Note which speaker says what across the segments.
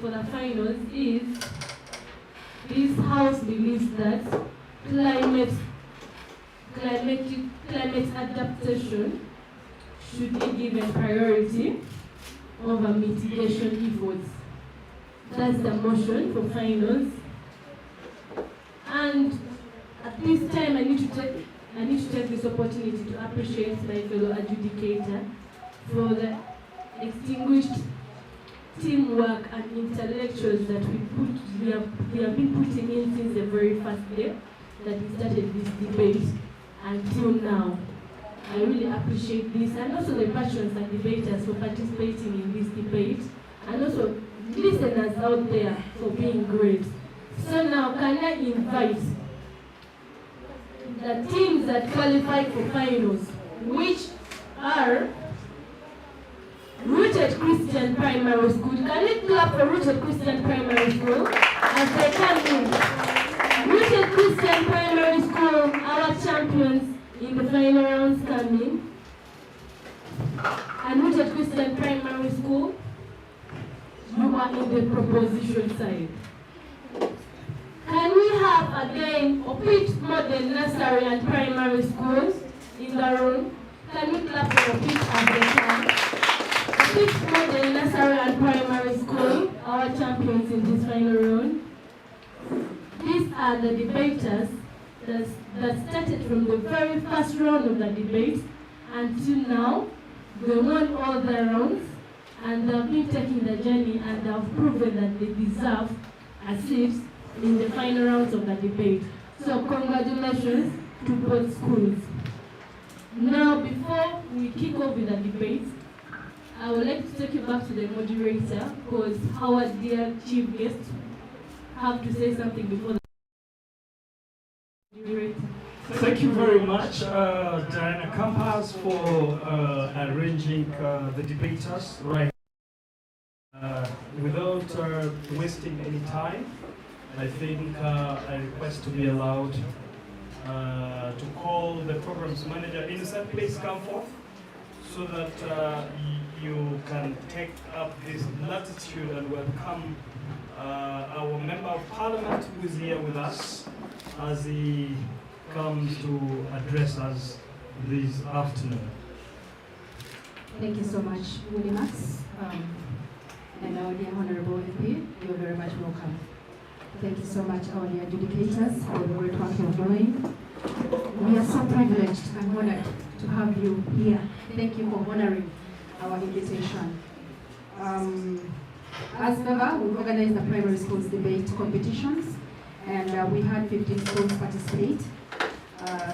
Speaker 1: for the finals is this house believes that climate adaptation should be given priority over mitigation efforts. That's the motion for finals. And at this time, I need to take this opportunity to appreciate my fellow adjudicator for the extinguished teamwork and intellectuals that we have been putting in since the very first day that we started this debate until now. I really appreciate this, and also the patrons and debaters for participating in this debate, and also listeners out there for being great. So now, can I invite the teams that qualify for finals, which are Rooted Christian Primary School. Can we clap for Rooted Christian Primary School as they come in? Rooted Christian Primary School, our champions in the final rounds coming. And Rooted Christian Primary School, you are in the proposition side. Can we have again Opit Modern Nursery and Primary Schools in the room? Can we clap for Opit as they come? Opit Modern Nursery and Primary School, our champions in this final round. These are the debaters that started from the very first round of the debate until now. They won all the rounds and they have been taking the journey and they have proven that they deserve a seat in the final rounds of the debate. So congratulations to both schools. Now, before we kick off with the debate, I would like to take you back to the moderator because our dear chief guest have to say something before the moderator.
Speaker 2: Thank you very much, Diana Campas, for arranging the debaters right. Without wasting any time, I think I request to be allowed to call the programs manager. Innocent, please come forth so that you can take up this latitude and welcome our Member of Parliament who is here with us as he comes to address us this afternoon.
Speaker 3: Thank you so much, Willie Max. And our dear Honorable MP, you're very much welcome. Thank you so much, our dear adjudicators, for the great work you're doing. We are so privileged and honored to have you here. Thank you for honoring our invitation. As Favour, we organized the primary schools debate competitions, and we had 15 schools participate.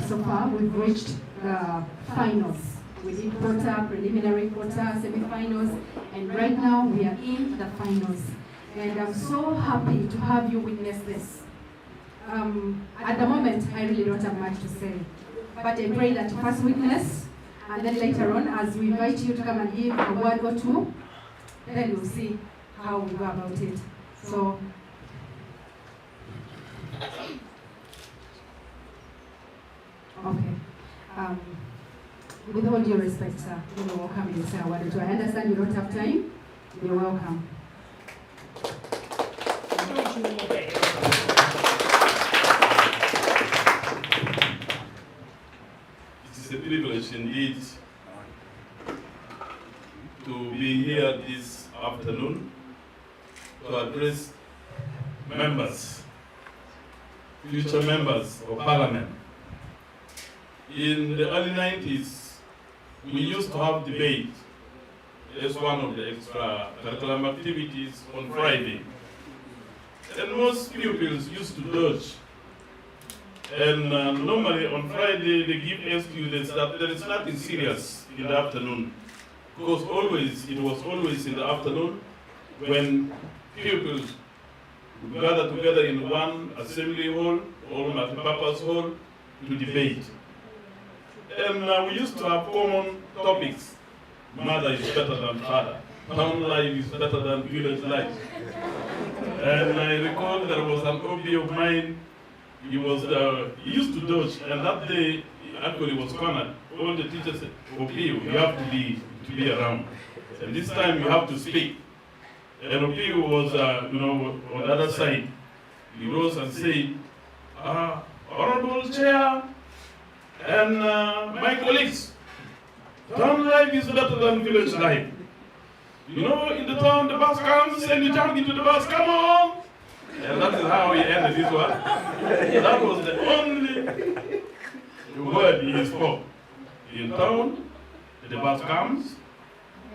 Speaker 3: So far, we've reached the finals. We did quarter, preliminary quarter, semi-finals, and right now we are in the finals. And I'm so happy to have you witness this. At the moment, I really don't have much to say, but I pray that you first witness, and then later on, as we invite you to come and give a word or two, then we'll see how we go about it. So, okay. With all due respect, sir, you're welcome in sir. What do I understand you don't have time? You're welcome.
Speaker 4: It is a privilege indeed to be here this afternoon to address members, future members of Parliament. In the early 90s, we used to have debate as one of the extra curriculum activities on Friday. And most pupils used to dodge. And normally on Friday they give excuses that there is nothing serious in the afternoon. Because it was always in the afternoon when pupils would gather together in one assembly hall or multi-purpose hall to debate. And we used to have common topics. Mother is better than father. Town life is better than village life. And I recall there was an OB of mine. He used to dodge, and that day actually was cornered. All the teachers said, "OB, you have to be around. And this time you have to speak." NOP was, on the other side. He rose and said, Honorable Chair and my colleagues, town life is better than village life. In the town, the bus comes and you jump into the bus, come on! And that is how he ended this one. That was the only word he spoke. In town, the bus comes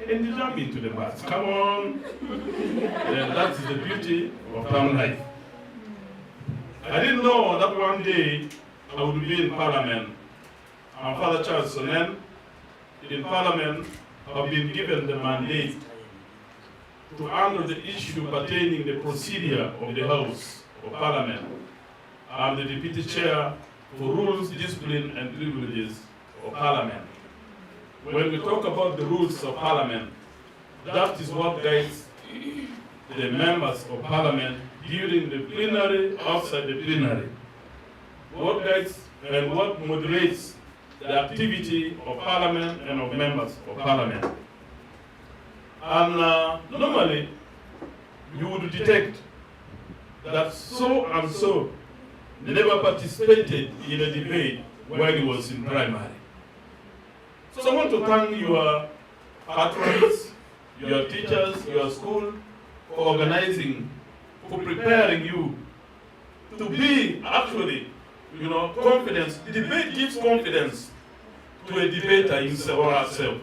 Speaker 4: and you jump into the bus, come on! And that's the beauty of town life. I didn't know that one day I would be in Parliament. I'm Father Charles Sonnen. In Parliament, I've been given the mandate to handle the issue pertaining the procedure of the House of Parliament. I'm the Deputy Chair for Rules, Discipline and Privileges of Parliament. When we talk about the rules of Parliament, that is what guides the members of Parliament during the plenary, outside the plenary. What guides and what moderates the activity of Parliament and of members of Parliament. And normally, you would detect that so and so never participated in a debate when he was in primary. So I want to thank your patrons, your teachers, your school, for organizing, for preparing you to be actually, confidence. Debate gives confidence to a debater himself or herself.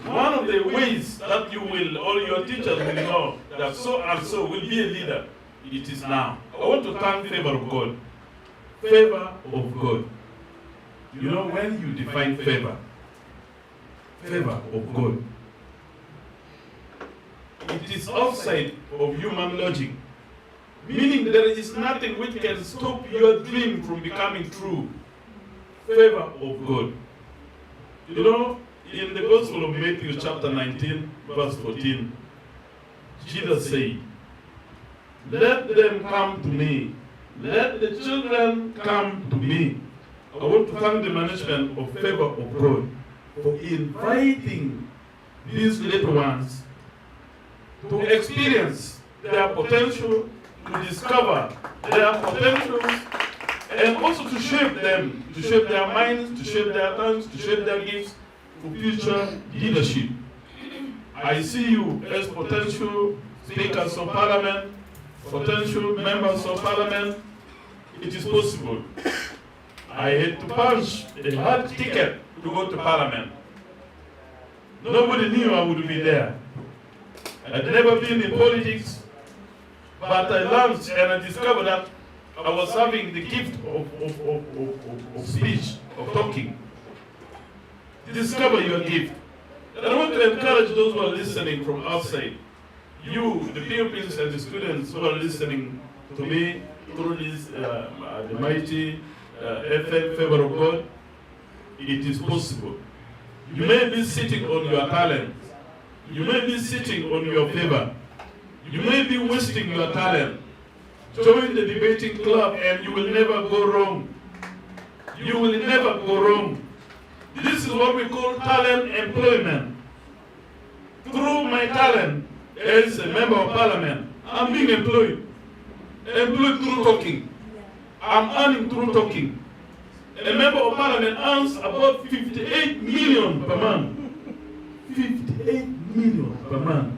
Speaker 4: One of the ways that you will, or your teachers will know that so and so will be a leader, it is now. I want to thank Favour of God. Favour of God. When you define favor of God, it is outside of human logic. Meaning there is nothing which can stop your dream from becoming true. Favor of God. In the Gospel of Matthew chapter 19, verse 14, Jesus said, "Let them come to me. Let the children come to me." I want to thank the management of Favour of God for inviting these little ones to experience their potential, to discover their potentials, and also to shape them, to shape their minds, to shape their tongues, to shape their gifts for future leadership. I see you as potential speakers of Parliament, potential members of Parliament. It is possible. I had to punch a hard ticket to go to Parliament. Nobody knew I would be there. I'd never been in politics, but I learned and I discovered that I was having the gift of speech, of talking. Discover your gift. And I want to encourage those who are listening from outside. You, the pupils and the students who are listening to me through this, the mighty FM Favour of God, it is possible. You may be sitting on your talent. You may be sitting on your favor. You may be wasting your talent. Join the debating club and you will never go wrong. You will never go wrong. This is what we call talent employment. Through my talent as a member of Parliament, I'm being employed. Employed through talking. I'm earning through talking. A member of Parliament earns about 58 million per month. 58 million per month.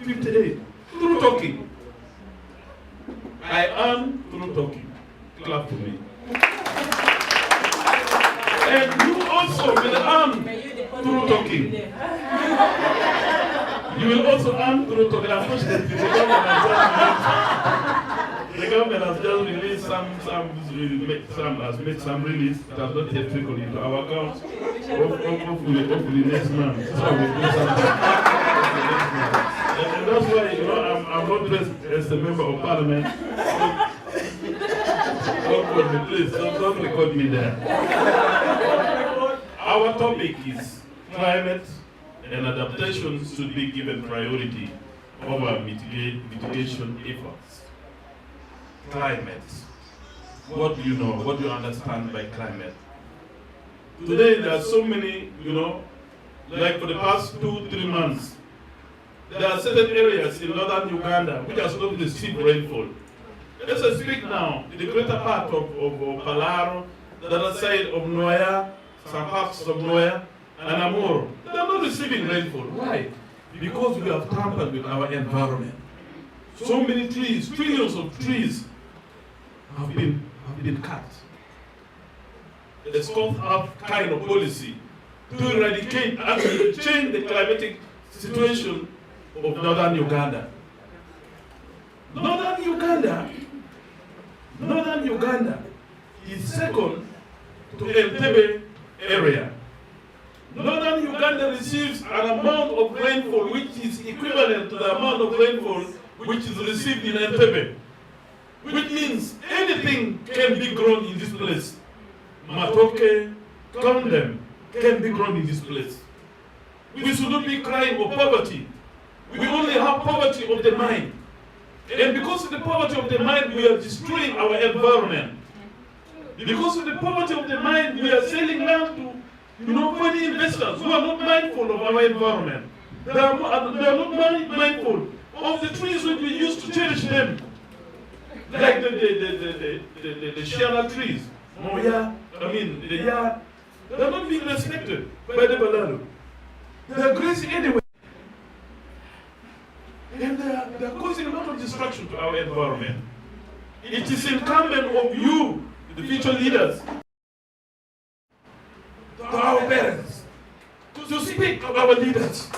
Speaker 4: 58. Through talking. I earn through talking. Clap for me. And you also will earn through talking. You will also earn through talking. Unfortunately, the government has just released some has made some release that has not yet trickled into our accounts. Hopefully next month. So we'll do something. And that's why, I'm not dressed as a member of Parliament. Don't call me, please. Don't record me there. Our topic is climate and adaptation should be given priority over mitigation efforts. Climate. What do you know? What do you understand by climate? Today there are so many, like for the past 2-3 months, there are certain areas in northern Uganda which has not received rainfall. As I speak now, the greater part of Palaro, the other side of Noya, some parts of Noya, and Amoro, they are not receiving rainfall. Why? Because we have tampered with our environment. So many trees, trillions of trees have been cut. The Scott have kind of policy to eradicate and change the climatic situation of northern Uganda. Northern Uganda is second to Entebbe area. Northern Uganda receives an amount of rainfall which is equivalent to the amount of rainfall which is received in Entebbe. Which means anything can be grown in this place. Matoke, condom can be grown in this place. We should not be crying of poverty. We only have poverty of the mind. And because of the poverty of the mind, we are destroying our environment. Because of the poverty of the mind, we are selling land to foreign investors who are not mindful of our environment. They are not mindful of the trees which we used to cherish them. Like the Shiana trees. The yard. They are not being respected by the Balalo. They are grazing anyway. And they are causing a lot of destruction to our environment. It is incumbent of you, the future leaders, to our parents, to speak to our leaders.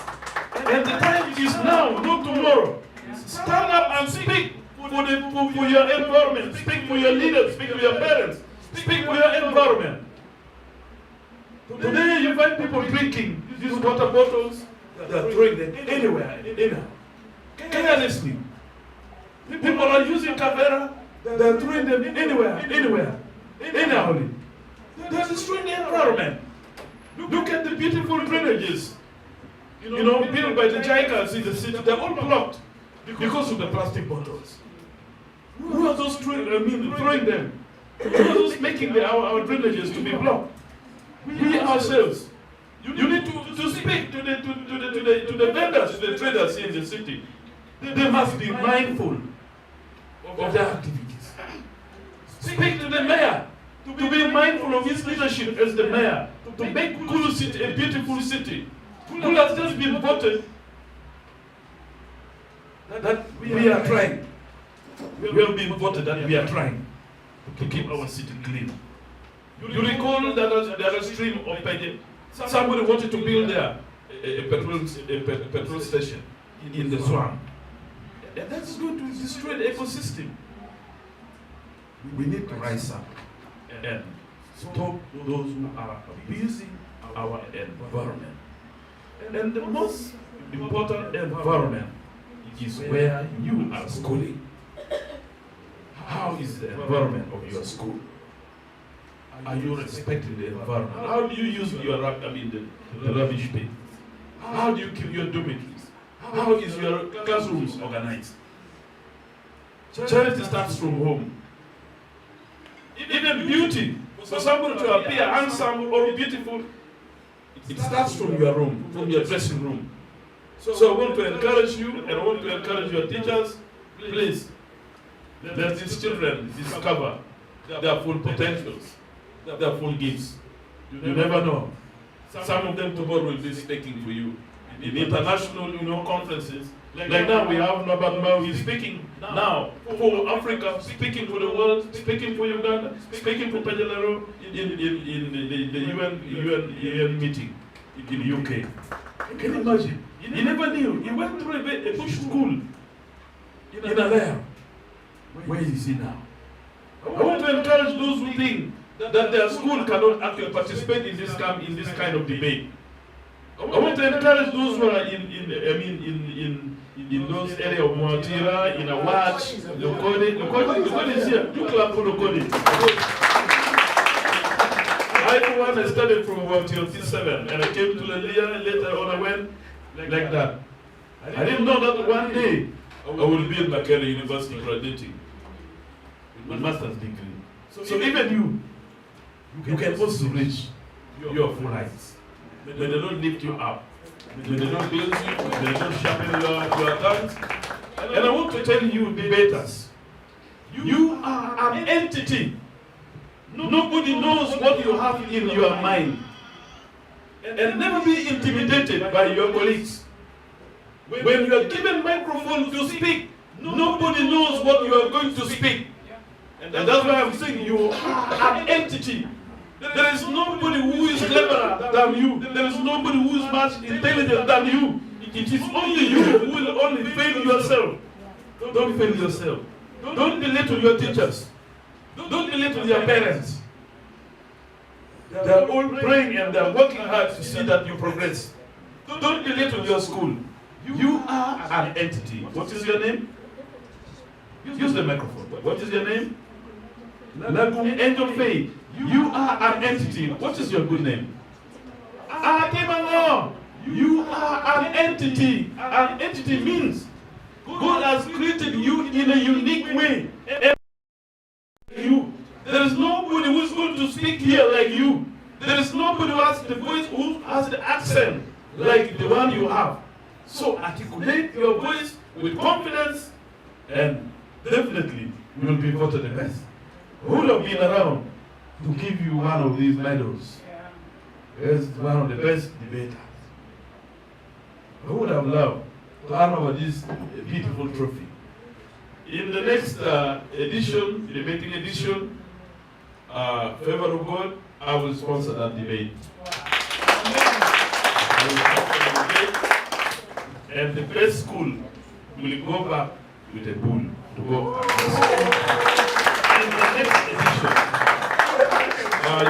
Speaker 4: And the time is now, not tomorrow. Stand up and speak for your environment. Speak for your leaders. Speak for your parents. Speak for your environment. Today you find people drinking these water bottles. They are throwing them anywhere, anyhow. Carelessly. People are using Favour. They are throwing them anywhere, anyhow. They are destroying the environment. Look at the beautiful drainages, built by the giants in the city. They're all blocked because of the plastic bottles. Who are those throwing them? Who are those making our drainages to be blocked? We ourselves. You need to speak to the vendors, to the traders in the city. They must be mindful of their activities. Speak to the mayor to be mindful of his leadership as the mayor, to make Kulu City a beautiful city. Kulu has just been voted that we are trying. We have been voted that we are trying to keep our city clean. You recall that the other stream of Pede, somebody wanted to build there a petrol station in the swamp. And that's going to destroy the ecosystem. We need to rise up and stop those who are abusing our environment. And the most important environment is where you are schooling. How is the environment of your school? Are you respecting the environment? How do you use your the rubbish bin? How do you keep your dormitories? How is your classrooms organized? Charity starts from home. Even beauty, for somebody to appear handsome or beautiful, it starts from your room, from your dressing room. So I want to encourage you, and I want to encourage your teachers, please, let these children discover their full potentials, their full gifts. You never know. Some of them tomorrow will be speaking for you in international, conferences. Like now we have Norbert Mao, he's speaking now for Africa, speaking for the world, speaking for Uganda, speaking for Pejalero in the UN meeting in the UK. Can you imagine? He never knew. He went through a bush school in Alaya. Where is he now? I want to encourage those who think that their school cannot actually participate in this kind of debate. I want to encourage those who are in those areas of Mwatira, in Awach, Lokode is here. You clap for Lokode. I, for one, I started from Mwatira T7, and I came to Lelia, later on I went like that. I didn't know that one day I will be in Makerere University graduating with my master's degree. So even you can also reach your full heights. When they don't lift you up, when they don't build you, when they don't sharpen your talents. And I want to tell you, debaters, you are an entity. Nobody knows what you have in your mind. And never be intimidated by your colleagues. When you are given microphone to speak, nobody knows what you are going to speak. And that's why I'm saying you are an entity. There is nobody who is cleverer than you. There is nobody who is much intelligent than you. It is only you who will only fail yourself. Don't fail yourself. Don't belittle your teachers. Don't belittle your parents. They are all praying and they are working hard to see that you progress. Don't belittle your school. You are an entity. What is your name? Use the microphone. What is your name? Lagum Angel Faith. You are an entity. What is your good name? Akemango. You are an entity. An entity means God has created you in a unique way. There is nobody who is going to speak here like you. There is nobody who has the voice, who has the accent like the one you have. So articulate your voice with confidence and definitely you will be voted the best. Who would have been around to give you one of these medals as one of the best debaters? Who would have loved to hand over this beautiful trophy? In the next edition, debating edition, Favour of God, I will sponsor that debate. And the best school will go back with a bull to go. In the next edition,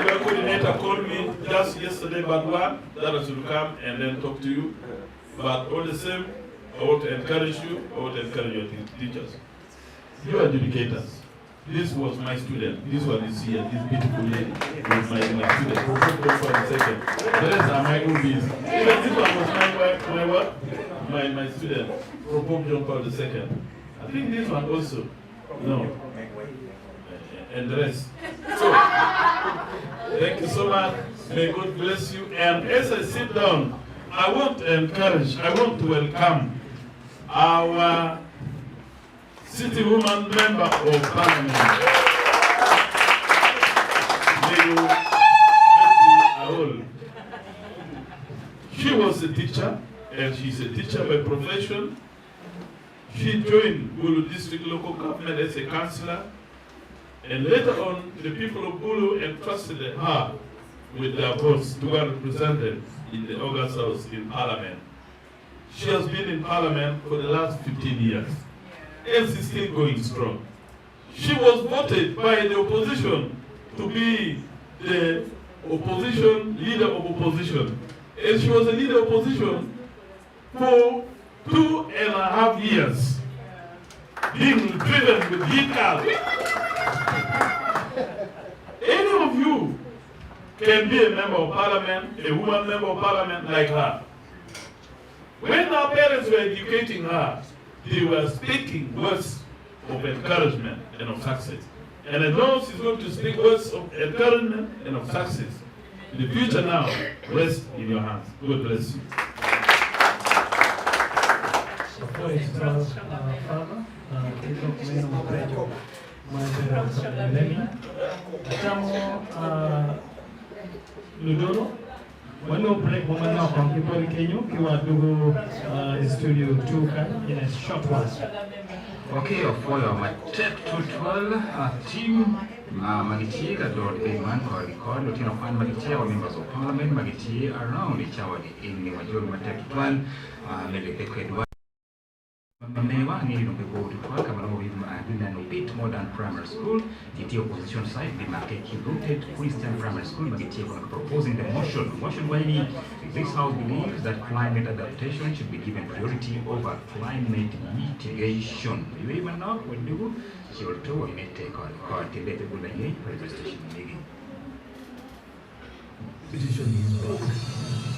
Speaker 4: your coordinator called me just yesterday, Badwa, that I should come and then talk to you. But all the same, I want to encourage you, I want to encourage your teachers. You are educators. This was my student. This one is here, this beautiful lady is my student. For a second. The rest are my groupies. Even this one was my student, from Pope John Paul II. I think this one also. No. And the rest. So, thank you so much. May God bless you. And as I sit down, I want to encourage, I want to welcome our city woman member of parliament. She was a teacher, and she's a teacher by profession. She joined Bulu District Local Government as a councillor, and later on, the people of Bulu entrusted her with their votes to be represented in the August House in Parliament. She has been in Parliament for the last 15 years. And she's still going strong. She was voted by the opposition to be the opposition, leader of opposition. And she was a leader of opposition for 2.5 years, being driven with heat cars. Any of you can be a member of parliament, a woman member of parliament like her. When our parents were educating her, they were speaking words of encouragement and of success. And I know she's going to speak words of encouragement and of success. The future now rests in your hands. God bless you.
Speaker 2: Wano break woman now from people Kenya kiwa dugu studio 2 in a short one.
Speaker 5: Okay, for your Matet to 12 team Magitia Lord Eman or record Lieutenant of Magitia or members of parliament Magitia around each hour in the majority Matet 12 maybe Mewa ni nungebo tukwa kama na no bit more than primary school the opposition side the market rooted Christian primary school Magitia proposing the motion why this house believes that climate adaptation should be given priority over climate mitigation. You even know when you will do a take on the presentation meeting.
Speaker 6: Petition back.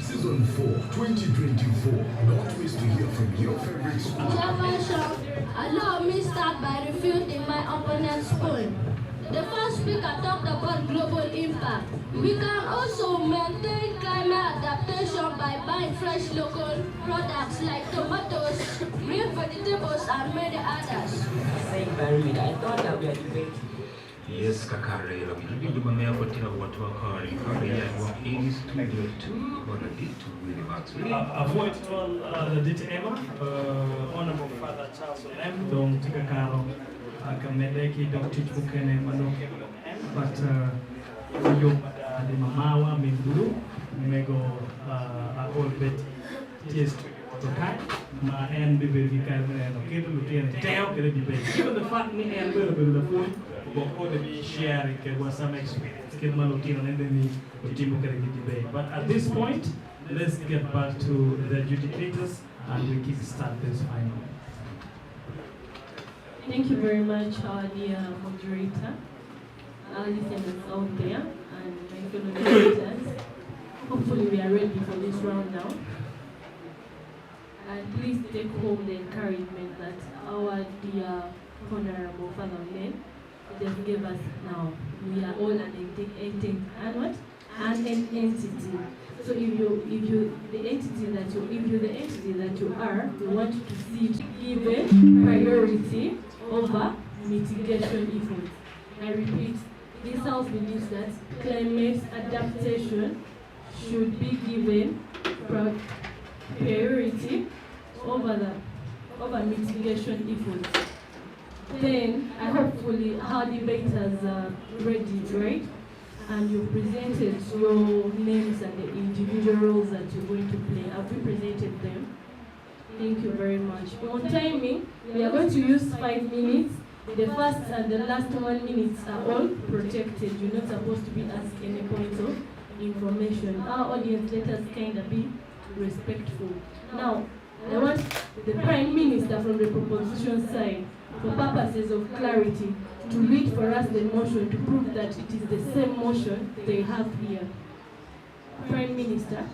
Speaker 6: Season 4, 2024. Not waste to hear from your favorite school.
Speaker 7: Chairman Shop, allow me start by refuting my opponent's point.
Speaker 1: The first speaker talked about global impact. We can also maintain climate adaptation by buying fresh local products like tomatoes, green vegetables, and many others.
Speaker 7: Saying Barry, I thought that we are debating.
Speaker 5: Yes, kakare lo bibi juma mea kotina watu wakari kare ya wa in studio 2 or the D2 Willie Maxwell.
Speaker 2: Avoid all the detail. Honorable Father Charles Olem dong tika karo kamedeki dong tichu kene manoke but yo pada di mamawa minggu mego all bet ties tokai ma en bibi kita no kita lutian teo kita debate. Given the fact ni en bibi the phone boko de share ke was some experience kita malutino and then we timu kere debate. But at this point, let's get back to the adjudicators and we kick start this final.
Speaker 1: Thank you very much, dear moderator, our listeners out there, and my fellow moderators. Hopefully we are ready for this round now. And please take home the encouragement that our dear Honorable Father Len just gave us now. We are all an entity. So if you're the entity that you are, we want to see it given priority over mitigation efforts. I repeat, this House believes that climate adaptation should be given priority over mitigation efforts. Then, hopefully our debaters are ready, right? And you presented your names and the individual roles that you're going to play. Have you presented them? Thank you very much. On timing, we are going to use 5 minutes. The first and the last 1 minute are all protected. You're not supposed to be asked any point of information. Our audience, let us kind of be respectful. Now, I want the Prime Minister from the proposition side, for purposes of clarity, to read for us the motion to prove that it is the same motion they have here. Prime Minister.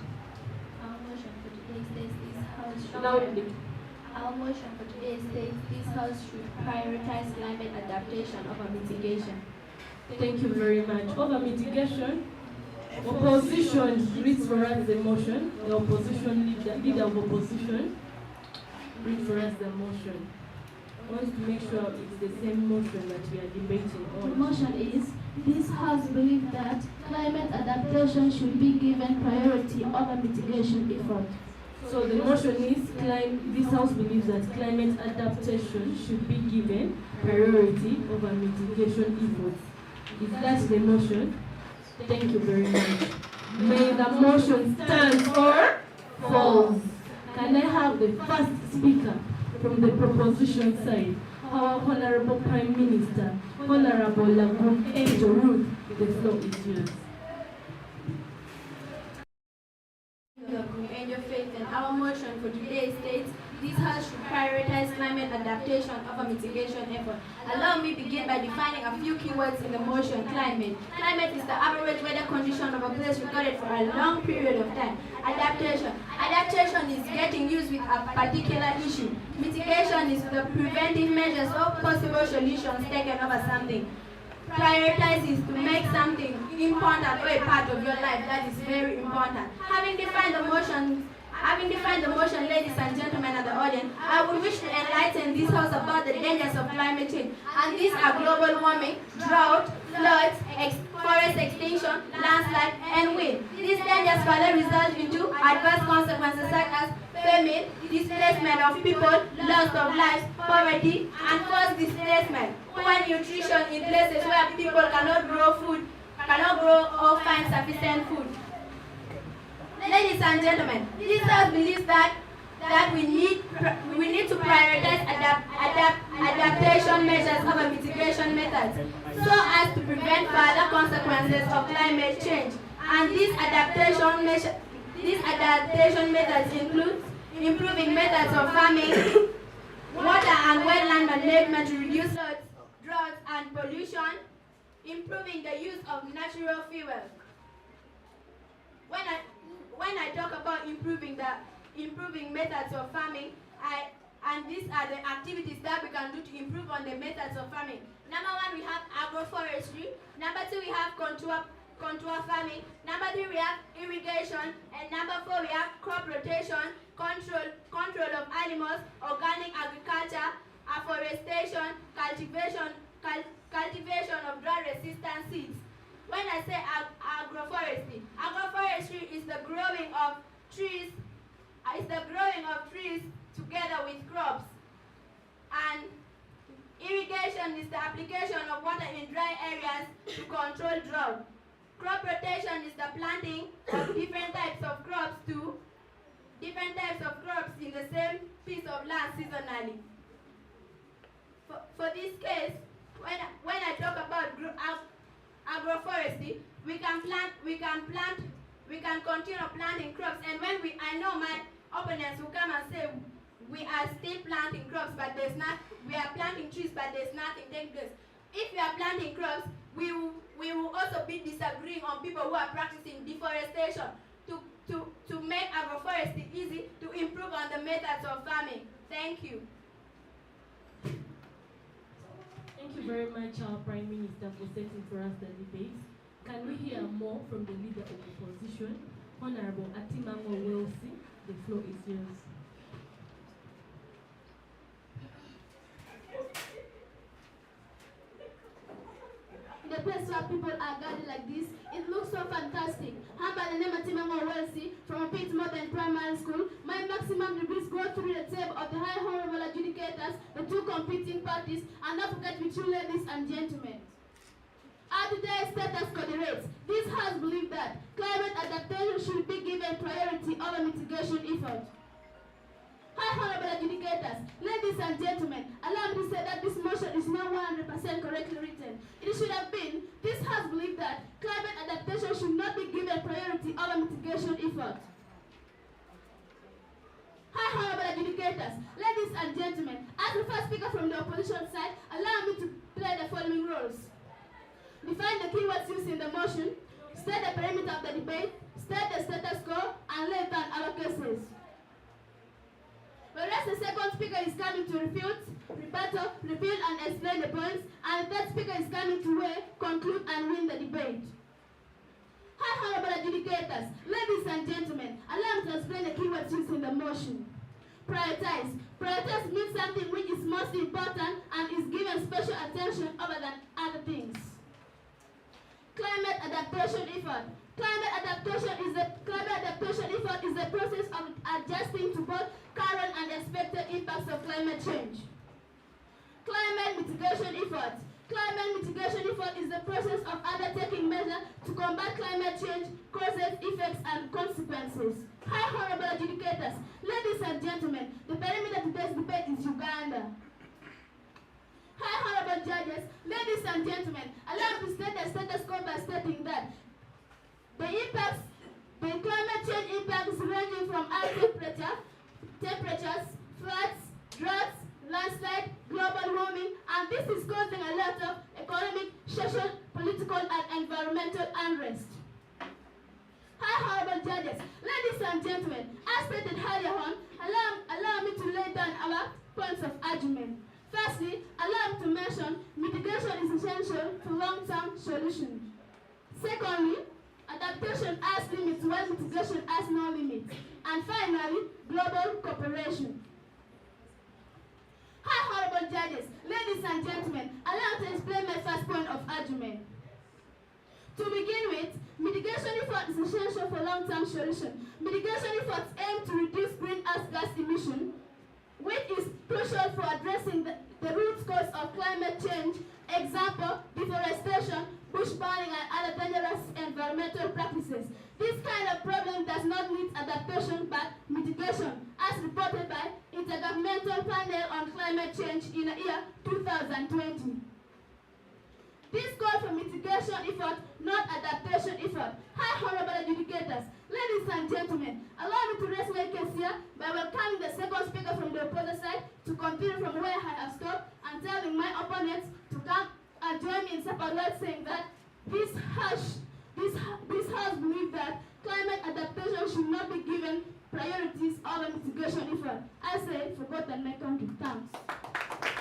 Speaker 8: Our motion for today states this House should
Speaker 1: Loudly.
Speaker 8: Our motion for today states this House should prioritize climate adaptation over mitigation.
Speaker 1: Thank you very much. Over mitigation, opposition reads for us the motion. The opposition leader of opposition reads for us the motion. I want to make sure it's the same motion that we are debating
Speaker 8: The
Speaker 1: on.
Speaker 8: motion is this House believes that climate adaptation should be given priority over mitigation effort.
Speaker 1: So the motion is this House believes that climate adaptation should be given priority over mitigation efforts. Is that the motion? Thank you very much. May the motion stand or falls. Can I have the first speaker from the proposition side? Our Honorable Prime Minister, Honorable Lagoon Angel Ruth, the floor is yours.
Speaker 8: And your faith in our motion for today states this House should prioritize climate adaptation over mitigation effort. Allow me begin by defining a few keywords in the motion. Climate. Climate is the average weather condition of a place recorded for a long period of time. Adaptation. Adaptation is getting used with a particular issue. Mitigation is the preventive measures or possible solutions taken over something. Prioritize is to make something important or a part of your life that is very important. Having defined the motion, ladies and gentlemen of the audience, I would wish to enlighten this House about the dangers of climate change. And these are global warming, drought, floods, forest extinction, landslide, and wind. These dangers further result into adverse consequences such as famine, displacement of people, loss of lives, poverty, and forced displacement. Poor nutrition in places where people cannot grow or find sufficient food. Ladies and gentlemen, this House believes that we need to prioritize adaptation measures over mitigation methods so as to prevent further consequences of climate change. And these adaptation methods include improving methods of farming, water and wetland management to reduce floods, droughts and pollution, improving the use of natural fuel. When I talk about improving methods of farming, And these are the activities that we can do to improve on the methods of farming. Number 1, we have agroforestry. Number 2, we have contour farming. Number 3, we have irrigation. And number 4, we have crop rotation, control of animals, organic agriculture, afforestation, cultivation of drought-resistant seeds. When I say agroforestry is the growing of trees. Together with crops. And irrigation is the application of water in dry areas to control drought. Crop rotation is the planting of different types of crops in the same piece of land seasonally. For this case, when I talk about agroforestry, we can continue planting crops, and I know my opponents will come and say we are still planting crops, but we are planting trees, but there's nothing taking place. If we are planting crops, we will also be disagreeing on people who are practicing deforestation to make agroforestry easy, to improve on the methods of farming. Thank you.
Speaker 1: Thank you very much, our Prime Minister, for setting for us the debate. Can we hear more from the Leader of the Opposition, Honorable Atimango Welsi? The floor is yours.
Speaker 9: In a place where people are gathered like this, it looks so fantastic. How about the name of Timango Welsi from a Pitt Modern Primary School? My maximum degrees go through the table of the high honorable adjudicators, the two competing parties, and not forget with you, ladies and gentlemen. At today's status coordinates, this House believes that climate adaptation should be given priority over mitigation efforts. High honorable adjudicators, ladies and gentlemen, allow me to say that this motion is not 100% correctly written. It should have been, this House believes that climate adaptation should not be given priority over mitigation efforts. High honorable adjudicators, ladies and gentlemen, as the first speaker from the opposition side, allow me to play the following roles. Define the keywords used in the motion, state the perimeter of the debate, state the status quo, and lay down our cases. Whereas the second speaker is coming to refute, rebuttal, reveal and explain the points, and the third speaker is coming to weigh, conclude and win the debate. High honorable adjudicators, ladies and gentlemen, allow me to explain the keywords used in the motion. Prioritize. Prioritize means something which is most important and is given special attention other than other things. Climate adaptation effort. Climate adaptation effort is the process of adjusting to both current and expected impacts of climate change. Climate mitigation effort. Climate mitigation effort is the process of undertaking measures to combat climate change, causes, effects, and consequences. High honorable adjudicators, ladies and gentlemen, the perimeter of today's debate is Uganda. High honorable judges, ladies and gentlemen, allow me to state the status quo by stating that the climate change impacts ranging from high temperatures, floods, droughts, landslide, global warming, and this is causing a lot of economic, social, political, and environmental unrest. High honorable judges, ladies and gentlemen, as stated earlier on, allow me to lay down our points of argument. Firstly, allow me to mention mitigation is essential for long-term solutions. Secondly, adaptation has limits while mitigation has no limits. And finally, global cooperation. High honorable judges, ladies and gentlemen, allow me to explain my first point of argument. To begin with, mitigation effort is essential for long-term solution. Mitigation efforts aim to reduce greenhouse gas emission, which is crucial for addressing the root cause of climate change, example, deforestation, bush burning, and other dangerous environmental practices. This kind of problem does not need adaptation but mitigation, as reported by Intergovernmental Panel on Climate Change in the year 2020. This call for mitigation effort, not adaptation effort. High honorable adjudicators, ladies and gentlemen, allow me to raise my case here by welcoming the second speaker from the opposite side to continue from where I have stopped and telling my opponents to come and join me in support saying that this house believes that climate adaptation should not be given priorities over mitigation effort. I say, for God and my country. Thanks.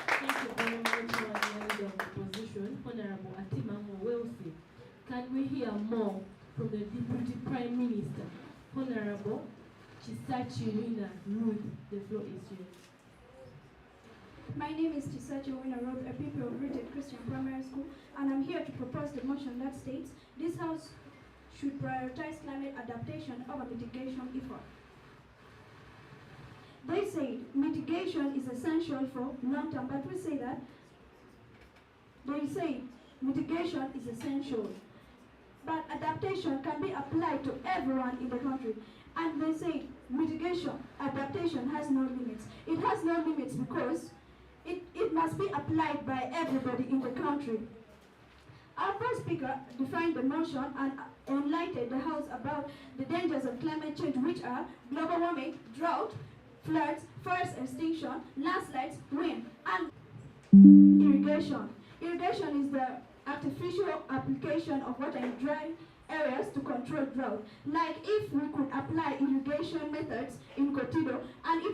Speaker 1: Thank you very much, Manager of the Opposition, Honorable Atimamo Welsi. Can we hear more from the Deputy Prime Minister, Honorable Chisachi Wina Ruth? The floor is yours.
Speaker 10: My name is Chisachi Wina Ruth, a pupil of Rooted Christian Primary School, and I'm here to propose the motion that states this House should prioritize climate adaptation over mitigation effort. They say mitigation is essential for long term, but we say that they say mitigation is essential, but adaptation can be applied to everyone in the country. And they say adaptation has no limits. It has no limits because it must be applied by everybody in the country. Our first speaker defined the motion and enlightened the House about the dangers of climate change, which are global warming, drought, floods, forest extinction, landslides, wind, and irrigation. Irrigation is the artificial application of water in dry areas to control drought. Like if we could apply irrigation methods in Cotido, and it